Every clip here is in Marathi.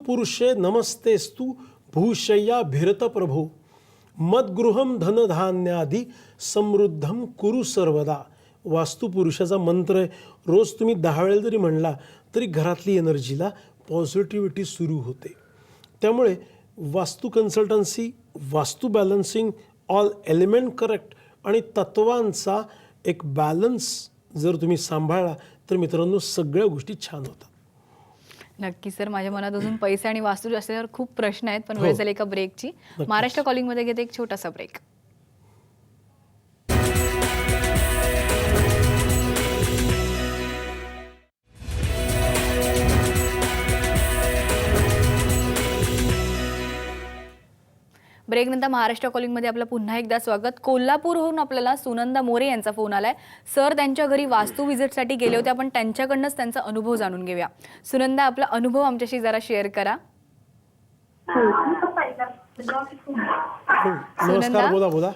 पुरुषे नमस्तेस्तु भूशय्या भिरत प्रभो मद्गृहम धनधान्यादि समृद्धम कुरु सर्वदा. वास्तुपुरुषाचा मंत्र आहे. रोज तुम्ही 10 वेळा जरी म्हणला तरी घरातली एनर्जीला पॉझिटिव्हिटी सुरू होते. त्यामुळे वास्तू कन्सल्टन्सी, वास्तू बॅलन्सिंग, ऑल एलिमेंट करेक्ट आणि तत्वांचा एक बॅलन्स जर तुम्ही सांभाळला तर मित्रांनो सगळ्या गोष्टी छान होतात. नक्की सर, माझ्या मनात अजून पैसे आणि वास्तू असल्यावर खूप प्रश्न आहेत, पण वेळ झाली एका ब्रेकची. महाराष्ट्र कॉलिंग मध्ये घेते एक छोटासा ब्रेक. ब्रेकनंतर महाराष्ट्र कॉलिंगमध्ये आपलं पुन्हा एकदा स्वागत. कोल्हापूरहून आपल्याला सुनंदा मोरे यांचा फोन आलाय. सर त्यांच्या घरी वास्तू व्हिजिटसाठी गेले होते, आपण त्यांच्याकडनंच त्यांचा अनुभव जाणून घेऊया. सुनंदा, आपला अनुभव आमच्याशी जरा शेअर करा. नमस्कार, बोला बोला.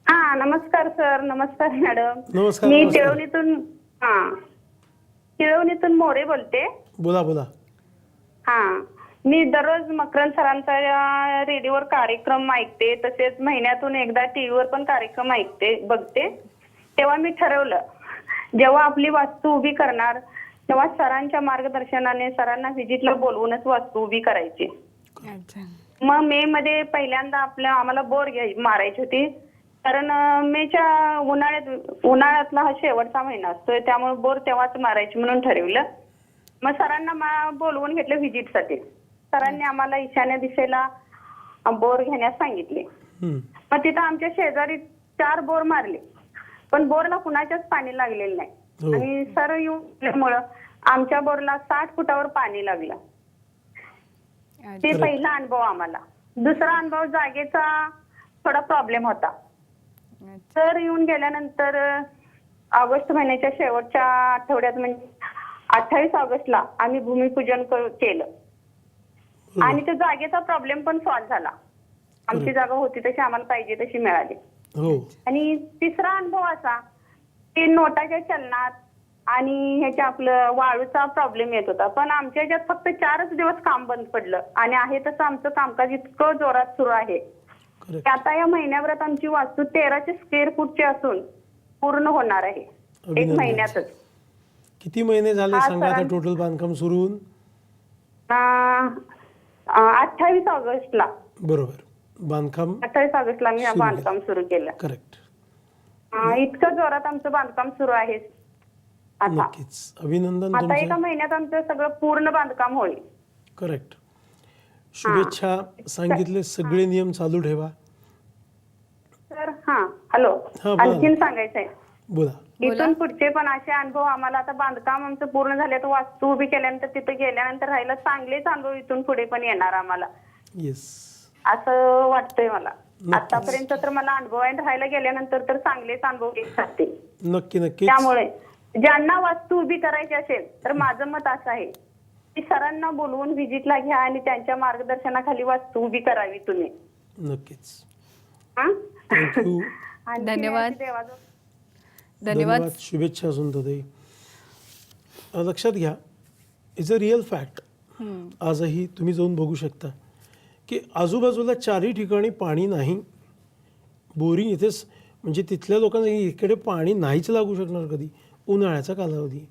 हा, नमस्कार सर. नमस्कार मॅडम. नमस्कार. मी टिळवणीतून मोरे बोलते. बोला बोला. हा, मी दररोज मकरंद सरांचा रेडिओवर कार्यक्रम ऐकते, तसेच महिन्यातून एकदा टीव्हीवर पण कार्यक्रम बघते. तेव्हा मी ठरवलं, जेव्हा आपली वास्तू उभी करणार तेव्हा सरांच्या मार्गदर्शनाने सरांना व्हिजिटला बोलवूनच वास्तू उभी करायची. मग मे मध्ये पहिल्यांदा आम्हाला बोर मारायची होती, कारण मेच्या उन्हाळ्यातला हा शेवटचा महिना असतोय, त्यामुळे बोर तेव्हाच मारायची म्हणून ठरवलं. मग सरांना बोलवून घेतलं व्हिजिटसाठी. सरांनी आम्हाला ईशान्य दिशेला बोर घेण्यास सांगितले. मग तिथं आमच्या शेजारी 4 बोर मारले, पण बोरला कुणाच्याच पाणी लागलेलं नाही. आणि सर येऊन आमच्या बोरला 60 फुटावर पाणी लागलं. ते पहिला अनुभव आम्हाला. दुसरा अनुभव, जागेचा थोडा प्रॉब्लेम होता. सर येऊन गेल्यानंतर ऑगस्ट महिन्याच्या शेवटच्या आठवड्यात, म्हणजे 28 ऑगस्टला आम्ही भूमिपूजन केलं आणि त्या जागेचा प्रॉब्लेम पण सॉल्व्ह झाला. आमची जागा होती तशी आम्हाला पाहिजे तशी मिळाली. आणि तिसरा अनुभव असा की नोटाच्या चलनात आणि ह्याच्या आपलं वाळूचा प्रॉब्लेम येत होता, पण आमच्या ह्याच्यात फक्त 4च दिवस काम बंद पडलं आणि आहे तसं आमचं कामकाज इतकं जोरात सुरू आहे. आता या महिन्याभरात आमची वास्तू 1300 स्क्वेअर फूटची असून पूर्ण होणार आहे 1 महिन्यातच. किती महिने झाले सांगा आता टोटल बांधकाम सुरू होऊन? 28 ऑगस्टला. बरोबर. बांधकाम 28 ऑगस्टला मी बांधकाम सुरू केलं. करेक्ट. इतकं जोरात आमचं बांधकाम सुरू आहे. नक्कीच अभिनंदन. आता 1 महिन्यात आमचं सगळं पूर्ण बांधकाम होईल. करेक्ट. शुभेच्छा. सांगितले सगळे नियम चालू ठेवा. सर हॅलो, आणखीन सांगायचंय. बोला. इथून पुढचे पण असे अनुभव आम्हाला, आता बांधकाम आमचं पूर्ण झाले तर वास्तू उभी केल्यानंतर तिथे गेल्यानंतर राहायला चांगलेच अनुभव इथून पुढे पण येणार आम्हाला. येस, असं वाटतंय मला. आतापर्यंत तर मला अनुभव आहे, राहायला गेल्यानंतर तर चांगलेच अनुभव येत असतील. नक्की नक्की. त्यामुळे ज्यांना वास्तू उभी करायची असेल तर माझं मत असं आहे की सरांना बोलवून व्हिजिटला घ्या आणि त्यांच्या मार्गदर्शनाखाली वास्तू उभी करावी तुम्ही. नक्कीच. धन्यवाद. धन्यवाद. शुभेच्छा सुंदरताई. लक्षात घ्या, इट्स अ रिअल फॅक्ट. आजही तुम्ही जाऊन बघू शकता की आजूबाजूला 4ही ठिकाणी पाणी नाही. बोरिंग इथेच, म्हणजे तिथल्या लोकांना इकडे पाणी नाहीच लागू शकणार कधी. उन्हाळ्याचा कालावधी.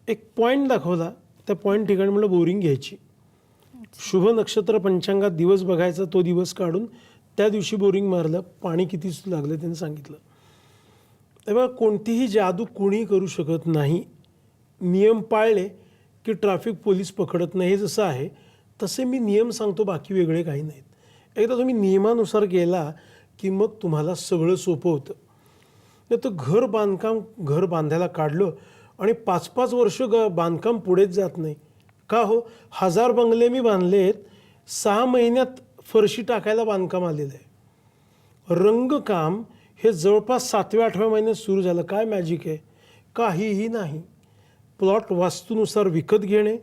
एक पॉईंट दाखवला, त्या पॉईंट ठिकाणी म्हटलं बोरिंग घ्यायची. शुभ नक्षत्र पंचांगात दिवस बघायचा, तो दिवस काढून त्या दिवशी बोरिंग मारलं. पाणी किती लागलं त्यांनी सांगितलं. तेव्हा कोणतीही जादू कोणी करू शकत नाही. नियम पाळले की ट्रॅफिक पोलीस पकडत नाही. हे जसं आहे तसे मी नियम सांगतो, बाकी वेगळे काही नाहीत. एकदा तुम्ही नियमानुसार गेला की मग तुम्हाला सगळं सोपं होतं. नाही तर घर बांधायला काढलं आणि 5-5 वर्ष बांधकाम पुढेच जात नाही. का हो? 1000 बंगले मी बांधलेत, 6 महिन्यात फरशी टाकायला बांधकाम आलेलं आहे. रंगकाम हे जवळपास 7व्या-8व्या महिन्यात सुरू झालं. काय मॅजिक आहे? काहीही नाही. प्लॉट वास्तूनुसार विकत घेणे,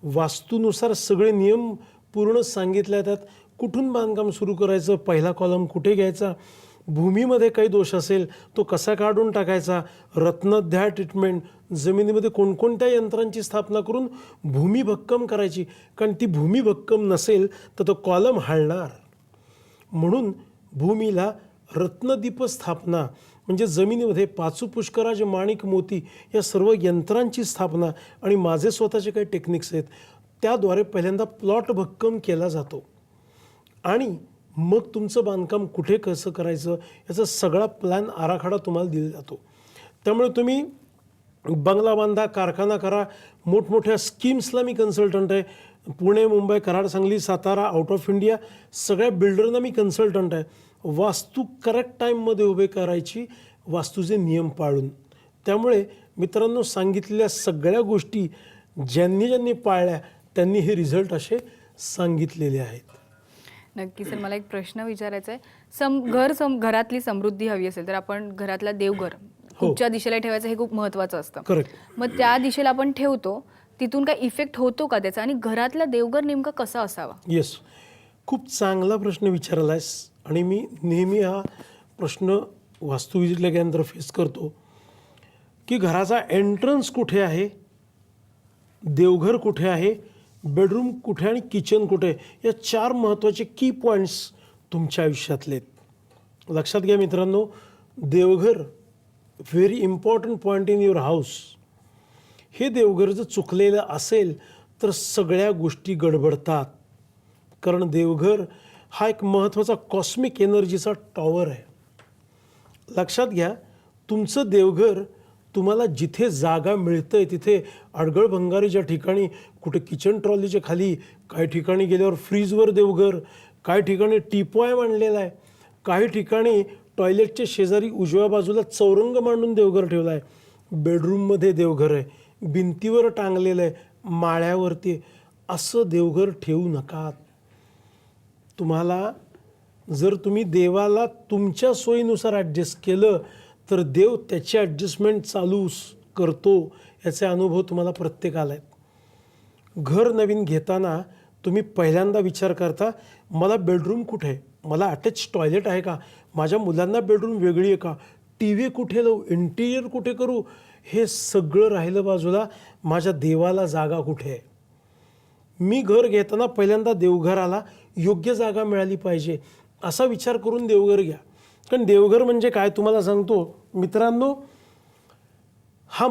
वास्तूनुसार सगळे नियम पूर्ण सांगितले जातात. कुठून बांधकाम सुरू करायचं, पहिला कॉलम कुठे घ्यायचा, भूमीमध्ये काही दोष असेल तो कसा काढून टाकायचा, रत्नद्या ट्रीटमेंट, जमिनीमध्ये कोणकोणत्या यंत्रांची स्थापना करून भूमी भक्कम करायची, कारण ती भूमी भक्कम नसेल तर तो कॉलम हालणार. म्हणून भूमीला रत्नदीप स्थापना म्हणजे जमिनीमध्ये पाचू पुष्कराज माणिक मोती या सर्व यंत्रांची स्थापना आणि माझे स्वतःचे काही टेक्निक्स आहेत त्याद्वारे पहिल्यांदा प्लॉट भक्कम केला जातो आणि मग तुमचं बांधकाम कुठे कसं करायचं याचा सगळा प्लॅन आराखडा तुम्हाला दिला जातो. त्यामुळे तुम्ही बंगला बांधा, कारखाना करा, मोठमोठ्या स्कीम्सला मी कन्सल्टंट आहे. Pune, Mumbai, Karad, Sangli, Satara, out of India सगळ्या बिल्डरना मी कन्सल्टंट आहे. वास्तू करेक्ट टाईममध्ये उभे करायची, वास्तूचे नियम पाळून. त्यामुळे मित्रांनो, सांगितलेल्या सगळ्या गोष्टी ज्यांनी ज्यांनी पाळल्या त्यांनी हे रिझल्ट असे सांगितलेले आहेत. नक्की सर, मला एक प्रश्न विचारायचा आहे. घरातली समृद्धी हवी असेल तर आपण घरातला देवघर कुठच्या दिशेला ठेवायचं हे खूप महत्त्वाचं असतं. करेक्ट. मग त्या दिशेला आपण ठेवतो, तिथून काय इफेक्ट होतो का त्याचा, आणि घरातला देवघर नेमका कसा असावा? येस, खूप चांगला प्रश्न विचारला आहेस आणि मी नेहमी हा प्रश्न वास्तू विजिटला गेल्यानंतर फेस करतो की घराचा एंट्रन्स कुठे आहे, देवघर कुठे आहे, बेडरूम कुठे आणि किचन कुठे, या 4 महत्त्वाचे की पॉईंट्स तुमच्या आयुष्यातले आहेत. लक्षात घ्या मित्रांनो, देवघर very important point in your house. हे देवघर जर चुकलेलं असेल तर सगळ्या गोष्टी गडबडतात, कारण देवघर हा एक महत्त्वाचा कॉस्मिक एनर्जीचा टॉवर आहे. लक्षात घ्या, तुमचं देवघर तुम्हाला जिथे जागा मिळतं आहे तिथे अडगळ भंगारीच्या ठिकाणी, कुठे किचन ट्रॉलीच्या खाली, काही ठिकाणी गेल्यावर फ्रीजवर देवघर, काही ठिकाणी टीपॉय मांडलेला आहे, काही ठिकाणी टॉयलेटच्या शेजारी उजव्या बाजूला चौरंग मांडून देवघर ठेवला आहे, बेडरूममध्ये देवघर आहे, भिंतीवर टांगलेलं आहे, माळ्यावरती. असं देवघर ठेवू नका. तुम्हाला जर तुम्ही देवाला तुमच्या सोयीनुसार ॲडजस्ट केलं तर देव त्याची ॲडजस्टमेंट चालू करतो. याचे अनुभव तुम्हाला प्रत्येकाला आहेत. घर नवीन घेताना तुम्ही पहिल्यांदा विचार करता, मला बेडरूम कुठे आहे, मला अटॅच टॉयलेट आहे का, माझ्या मुलांना बेडरूम वेगळी आहे का, टी व्ही कुठे लावू, इंटिरियर कुठे करू, हे सगळं राहिलं बाजूला, माझ्या देवाला जागा कुठे आहे. मी घर घेताना पहिल्यांदा देवघराला योग्य जागा मिळाली पाहिजे असा विचार करून देवघर घ्या. कारण देवघर म्हणजे काय तुम्हाला सांगतो मित्रांनो, हा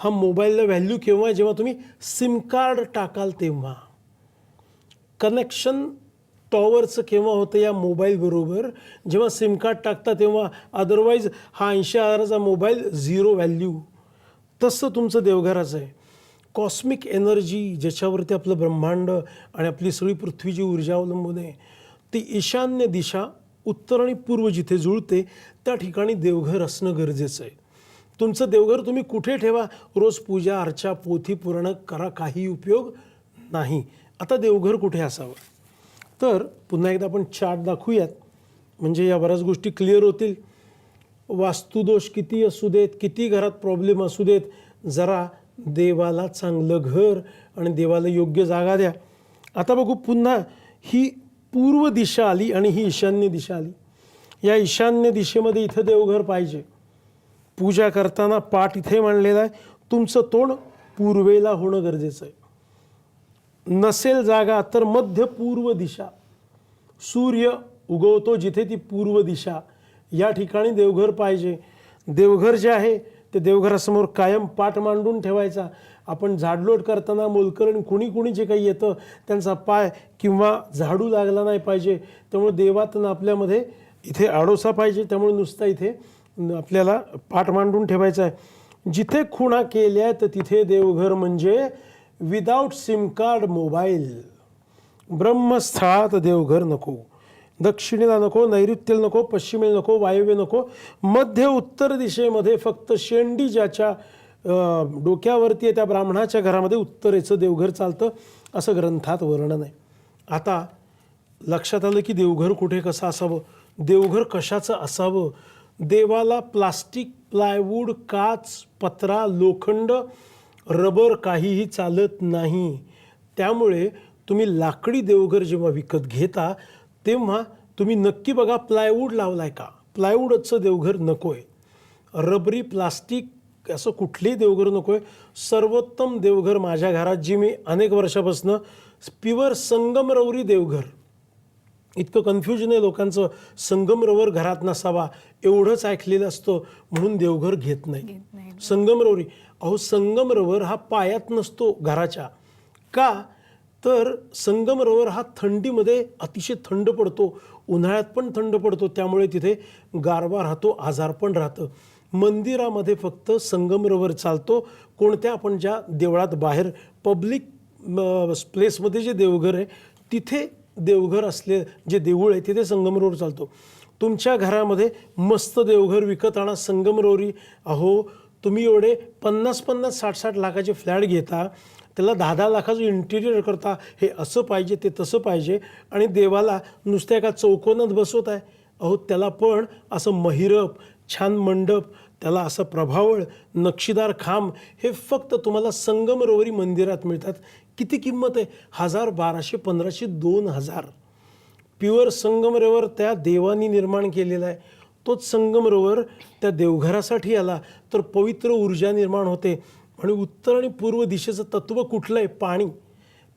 मोबाईलला व्हॅल्यू केव्हा, जेव्हा तुम्ही सिम कार्ड टाकाल तेव्हा. कनेक्शन टॉवरचं केव्हा होतं या मोबाईलबरोबर, जेव्हा सिम कार्ड टाकता तेव्हा. अदरवाईज हा 80,000चा मोबाईल 0 व्हॅल्यू. तसं तुमचं देवघराचं आहे. कॉस्मिक एनर्जी ज्याच्यावरती आपलं ब्रह्मांड आणि आपली सगळी पृथ्वीची ऊर्जा अवलंबून आहे, ती ईशान्य दिशा, उत्तर आणि पूर्व जिथे जुळते त्या ठिकाणी देवघर असणं गरजेचं आहे. तुमचं देवघर तुम्ही कुठे ठेवा, रोज पूजा अर्चा, पोथी पुराणं करा, काही उपयोग नाही. आता देवघर कुठे असावं, तर पुन्हा एकदा आपण चार्ट दाखवूयात म्हणजे या बऱ्याच गोष्टी क्लिअर होतील. वास्तुदोष किती असू देत, किती घरात प्रॉब्लेम असू देत, जरा देवाला चांगलं घर आणि देवाला योग्य जागा द्या. आता बघू, पुन्हा ही पूर्व दिशा आली आणि ही ईशान्य दिशा आली. या ईशान्य दिशेमध्ये इथं देवघर पाहिजे. पूजा करताना पाठ इथे मांडलेला आहे, तुमचं तोंड पूर्वेला होणं गरजेचं आहे. नसेल जागा तर मध्य पूर्व दिशा, सूर्य उगवतो जिथे ती पूर्व दिशा, या ठिकाणी देवघर पाहिजे. देवघर जे आहे ते देवघरासमोर कायम पाठ मांडून ठेवायचा. आपण झाडलोट करताना मोलकरण कुणी जे काही येतं त्यांचा पाय किंवा झाडू लागला नाही पाहिजे. त्यामुळे देवातनं आपल्यामध्ये इथे आडोसा पाहिजे. त्यामुळे नुसता इथे आपल्याला पाठ मांडून ठेवायचा आहे. जिथे खुणा केल्या तर तिथे देवघर म्हणजे विदाऊट सिम कार्ड मोबाईल. ब्रह्मस्थळात देवघर नको, दक्षिणेला नको, नैऋत्येला नको, पश्चिमेला नको, वायव्य नको, मध्य उत्तर दिशेमध्ये फक्त शेंडी ज्याच्या डोक्यावरती आहे त्या ब्राह्मणाच्या घरामध्ये उत्तरेचं देवघर चालतं असं ग्रंथात वर्णन आहे. आता लक्षात आलं की देवघर कुठे कसं असावं, देवघर कशाचं असावं. देवाला प्लास्टिक, प्लायवूड, काच, पत्रा, लोखंड, रबर काहीही चालत नाही. त्यामुळे तुम्ही लाकडी देवघर जेव्हा विकत घेता तेव्हा तुम्ही नक्की बघा प्लायवूड लावलाय का. प्लायवूडचं देवघर नको आहे. रबरी प्लास्टिक असं कुठलंही देवघर नको आहे. सर्वोत्तम देवघर माझ्या घरात जी मी अनेक वर्षापासून प्युअर संगमरवरी देवघर. इतकं कन्फ्युजन आहे लोकांचं, संगमरवर घरात नसावा एवढंच ऐकलेलं असतं म्हणून देवघर घेत नाही. संगमरवरी, अहो संगमरवर हा पायात नसतो घराच्या. का तर संगमरवर हा थंडीमध्ये अतिशय थंड पडतो, उन्हाळ्यात पण थंड पडतो, त्यामुळे तिथे गारवा राहतो, आजार पण राहतं. मंदिरामध्ये फक्त संगमरवर चालतो. कोणत्या आपण ज्या देवळात बाहेर पब्लिक प्लेसमध्ये जे देवघर आहे तिथे देवघर असले जे देऊळ आहे तिथे संगमरवर चालतो. तुमच्या घरामध्ये मस्त देवघर विकत आणा संगमरवरी. अहो तुम्ही एवढे 50-50, 60-60 लाखाचे फ्लॅट घेता, त्याला 10-10 लाखाचं इंटिरियर करता, हे असं पाहिजे ते तसं पाहिजे, आणि देवाला नुसत्या एका चौकोनात बसवत आहे. अहो त्याला पण असं महिरप, छान मंडप, त्याला असं प्रभावळ, नक्षीदार खांब, हे फक्त तुम्हाला संगमरवरी मंदिरात मिळतात. किती किंमत आहे? 1000, 1200, 1500, 2000. प्युअर संगमरवर त्या देवानी निर्माण केलेला आहे. तोच संगमरवर त्या देवघरासाठी आला तर पवित्र ऊर्जा निर्माण होते. आणि उत्तर आणि पूर्व दिशेचं तत्त्व कुठलं आहे? पाणी.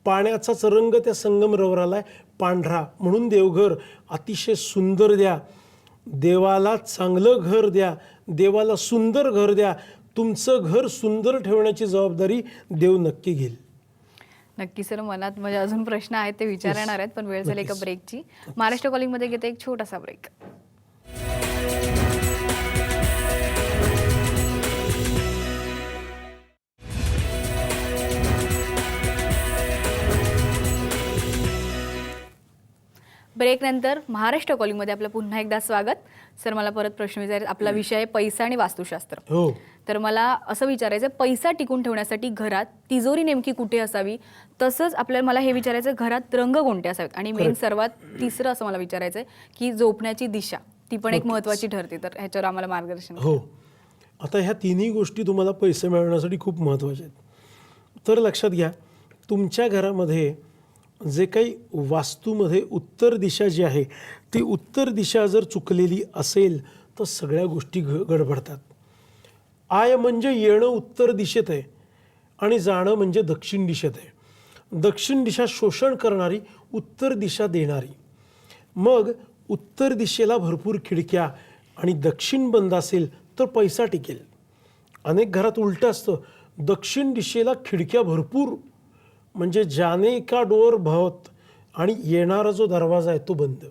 पाण्याचाच रंग त्या संगमरवराला आहे पांढरा. म्हणून देवघर अतिशय सुंदर द्या, देवाला चांगलं घर द्या, देवाला सुंदर घर द्या. तुमचं घर सुंदर ठेवण्याची जबाबदारी देव नक्की घेईल. नक्की सर, मनात म्हणजे अजून प्रश्न आहेत ते विचारणार आहेत, पण वेळ झाली एका ब्रेकची. महाराष्ट्र कॉलिंगमध्ये घेते एक छोटासा ब्रेक. ब्रेकनंतर महाराष्ट्र कॉलिंगमध्ये आपलं पुन्हा एकदा स्वागत. सर मला परत प्रश्न विचारायचे. आपला विषय आहे पैसा आणि वास्तुशास्त्र. हो. तर मला असं विचारायचं, पैसा टिकून ठेवण्यासाठी घरात तिजोरी नेमकी कुठे असावी, तसंच आपल्याला मला हे विचारायचं घरात रंग कोणते असावेत, आणि मेन सर्वात तिसरं असं मला विचारायचं की झोपण्याची दिशा ती पण एक महत्त्वाची ठरते. तर ह्याच्यावर आम्हाला मार्गदर्शन. हो. आता ह्या तिन्ही गोष्टी तुम्हाला पैसे मिळवण्यासाठी खूप महत्त्वाच्या आहेत. तर लक्षात घ्या, तुमच्या घरामध्ये जे काही वास्तूमध्ये उत्तर दिशा जी आहे ती उत्तर दिशा जर चुकलेली असेल तर सगळ्या गोष्टी गडबडतात. आय म्हणजे येणं उत्तर दिशेत आहे आणि जाणं म्हणजे दक्षिण दिशेत आहे. दक्षिण दिशा शोषण करणारी, उत्तर दिशा देणारी. मग उत्तर दिशेला भरपूर खिडक्या आणि दक्षिण बंद असेल तर पैसा टिकेल. अनेक घरात उलटं असतं, दक्षिण दिशेला खिडक्या भरपूर, म्हणजे जाने का डोर भवत, आणि येणारा जो दरवाजा आहे तो बंद.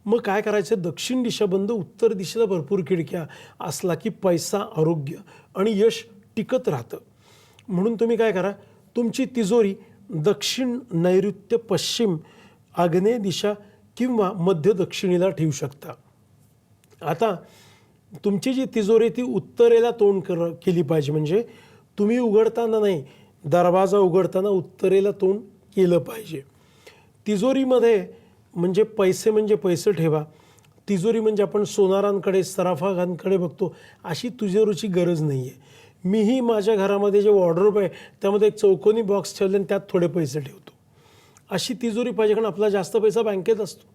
मग काय करायचं? दक्षिण दिशा बंद, उत्तर दिशेला भरपूर खिडक्या असला की पैसा, आरोग्य आणि यश टिकत राहतं. म्हणून तुम्ही काय करा, तुमची तिजोरी दक्षिण, नैऋत्य, पश्चिम, आग्नेय दिशा किंवा मध्य दक्षिणेला ठेवू शकता. आता तुमची जी तिजोरी ती उत्तरेला तोंड केली पाहिजे. म्हणजे तुम्ही उघडताना नाही, दरवाजा उघडताना उत्तरेला तोंड केलं पाहिजे. तिजोरीमध्ये म्हणजे पैसे ठेवा. तिजोरी म्हणजे आपण सोनारांकडे, सराफांकडे बघतो अशी तिजोरीची गरज नाही आहे. मीही माझ्या घरामध्ये जे वॉर्डरोब आहे त्यामध्ये एक चौकोनी बॉक्स ठेवले आणि त्यात थोडे पैसे ठेवतो. अशी तिजोरी पाहिजे, कारण आपला जास्त पैसा बँकेत असतो.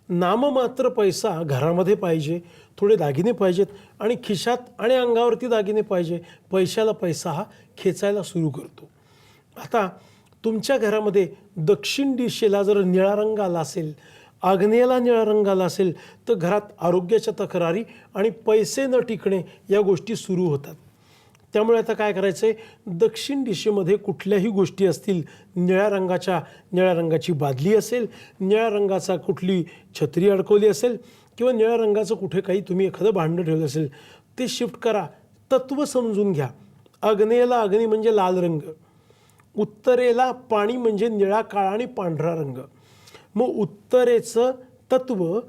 नाममात्र पैसा घरामध्ये पाहिजे, थोडे दागिने पाहिजेत आणि खिशात आणि अंगावरती दागिने पाहिजे. पैशाला पैसा हा खेचायला सुरू करतो. आता तुमच्या घरामध्ये दक्षिण दिशेला जर निळा रंग आला असेल, आग्नेयाला निळा रंग आला असेल तर घरात आरोग्याच्या तक्रारी आणि पैसे न टिकणे या गोष्टी सुरू होतात. त्यामुळे आता काय करायचं आहे, दक्षिण दिशेमध्ये कुठल्याही गोष्टी असतील, निळ्या रंगाची बादली असेल, निळ्या रंगाचा कुठली छत्री अडकवली असेल किंवा निळ्या रंगाचं कुठे काही तुम्ही एखादं भांडं ठेवलं असेल ते शिफ्ट करा. तत्त्व समजून घ्या. आग्नेयाला अग्नी म्हणजे लाल रंग, उत्तरेला पाणी म्हणजे निळा, काळा आणि पांढरा रंग. मग उत्तरेचं तत्त्व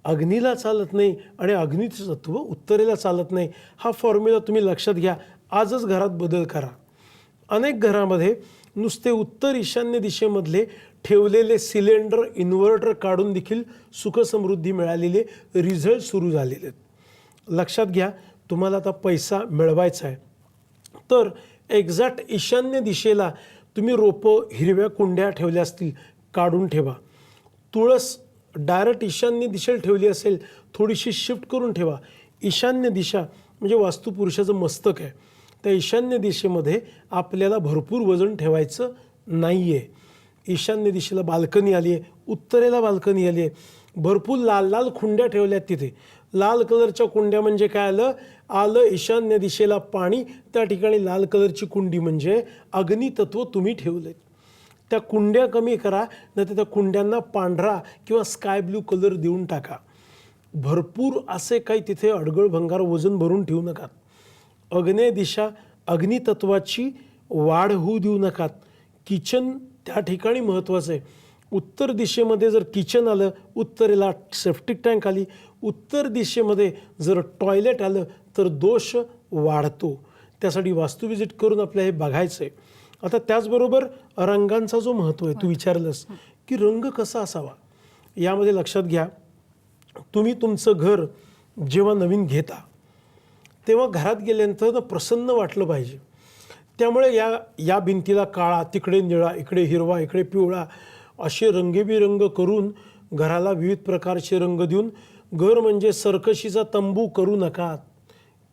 अग्नीला चालत नाही आणि अग्नीचं तत्त्व उत्तरेला चालत नाही. हा फॉर्म्युला तुम्ही लक्षात घ्या. आजच घरात बदल करा. अनेक घरामध्ये नुसते उत्तर ईशान्य दिशेमधले ठेवलेले सिलेंडर, इन्व्हर्टर काढून देखील सुखसमृद्धी मिळालेले रिझल्ट सुरू झालेले आहेत. लक्षात घ्या, तुम्हाला आता पैसा मिळवायचा आहे तर एक्झॅक्ट ईशान्य दिशेला तुम्ही रोपं, हिरव्या कुंड्या ठेवल्या असतील काढून ठेवा. तुळस डायरेक्ट ईशान्य दिशेला ठेवली असेल थोडीशी शिफ्ट करून ठेवा. ईशान्य दिशा म्हणजे वास्तुपुरुषाचं मस्तक आहे. त्या ईशान्य दिशेमध्ये आपल्याला भरपूर वजन ठेवायचं नाही आहे. ईशान्य दिशेला बाल्कनी आली आहे, उत्तरेला बाल्कनी आली आहे, भरपूर लाल लाल कुंड्या ठेवल्यात तिथे. लाल कलरच्या कुंड्या म्हणजे काय आलं ईशान्य दिशेला पाणी, त्या ठिकाणी लाल कलरची कुंडी म्हणजे अग्नितत्व तुम्ही ठेवलेत. त्या कुंड्या कमी करा, नाहीतर त्या कुंड्यांना पांढरा किंवा स्काय ब्लू कलर देऊन टाका. भरपूर असे काही तिथे अडगळ भंगार वजन भरून ठेवू नका. अग्नेय दिशा अग्नितत्वाची वाढ होऊ देऊ नका. किचन त्या ठिकाणी महत्त्वाचं आहे. उत्तर दिशेमध्ये जर किचन आलं, उत्तरेला सेप्टिक टँक आली, उत्तर दिशेमध्ये जर टॉयलेट आलं तर दोष वाढतो. त्यासाठी वास्तू विजिट करून आपल्याला हे बघायचं आहे. आता त्याचबरोबर रंगांचा जो महत्त्व आहे, तू विचारलंस की रंग कसा असावा. यामध्ये लक्षात घ्या, तुम्ही तुमचं घर जेव्हा नवीन घेता तेव्हा घरात गेल्यानंतर प्रसन्न वाटलं पाहिजे. त्यामुळे या भिंतीला काळा, तिकडे निळा, इकडे हिरवा, इकडे पिवळा असे रंगेबिरंग करून घराला विविध प्रकारचे रंग देऊन घर म्हणजे सर्कशीचा तंबू करू नका.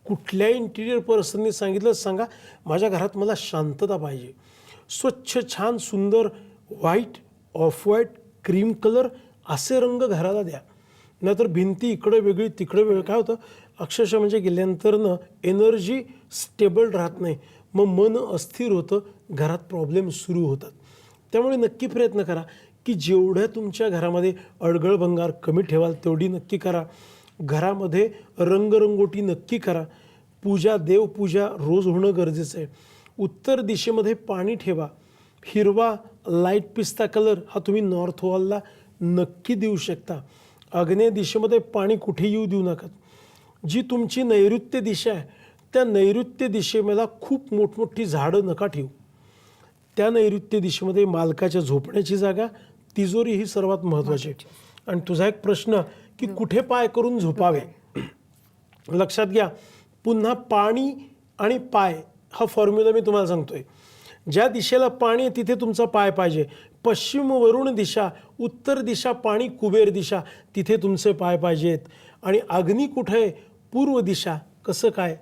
कुठल्याही इंटिरियर पर्सननी सांगितलं सांगा, माझ्या घरात मला शांतता पाहिजे. स्वच्छ छान सुंदर white, off white, cream colour असे रंग घराला द्या. नाहीतर भिंती इकडं वेगळी तिकडं वेगळं काय होतं, अक्षरशः म्हणजे गेल्यानंतर एनर्जी स्टेबल राहत नाही, मग मन अस्थिर होतं, घरात प्रॉब्लेम सुरू होतात. त्यामुळे नक्की प्रयत्न करा की जेवढ्या तुमच्या घरामध्ये अडगळ भंगार कमी ठेवाल तेवढी नक्की करा. घरामध्ये रंगरंगोटी नक्की करा. देवपूजा रोज होणं गरजेचं आहे. उत्तर दिशेमध्ये पाणी ठेवा. हिरवा लाईट पिस्ता कलर हा तुम्ही नॉर्थ वॉलला नक्की देऊ शकता. आग्नेय दिशेमध्ये पाणी कुठे येऊ देऊ नका. जी तुमची नैऋत्य दिशा आहे त्या नैऋत्य दिशेला खूप मोठमोठी झाडं नका ठेवू. त्या नैऋत्य दिशेमध्ये मालकाच्या झोपण्याची जागा, तिजोरी ही सर्वात महत्त्वाची. आणि तुझा एक प्रश्न की कुठे पाय करून झोपावे, लक्षात घ्या. पुन्हा पाणी आणि पाय हा फॉर्म्युला मी तुम्हाला सांगतोय. ज्या दिशेला पाणी आहे तिथे तुमचा पाय पाहिजे. पश्चिम वरुण दिशा, उत्तर दिशा पाणी कुबेर दिशा, तिथे तुमचे पाय पाहिजेत. आणि अग्नी कुठे आहे, पूर्व दिशा. कसं काय,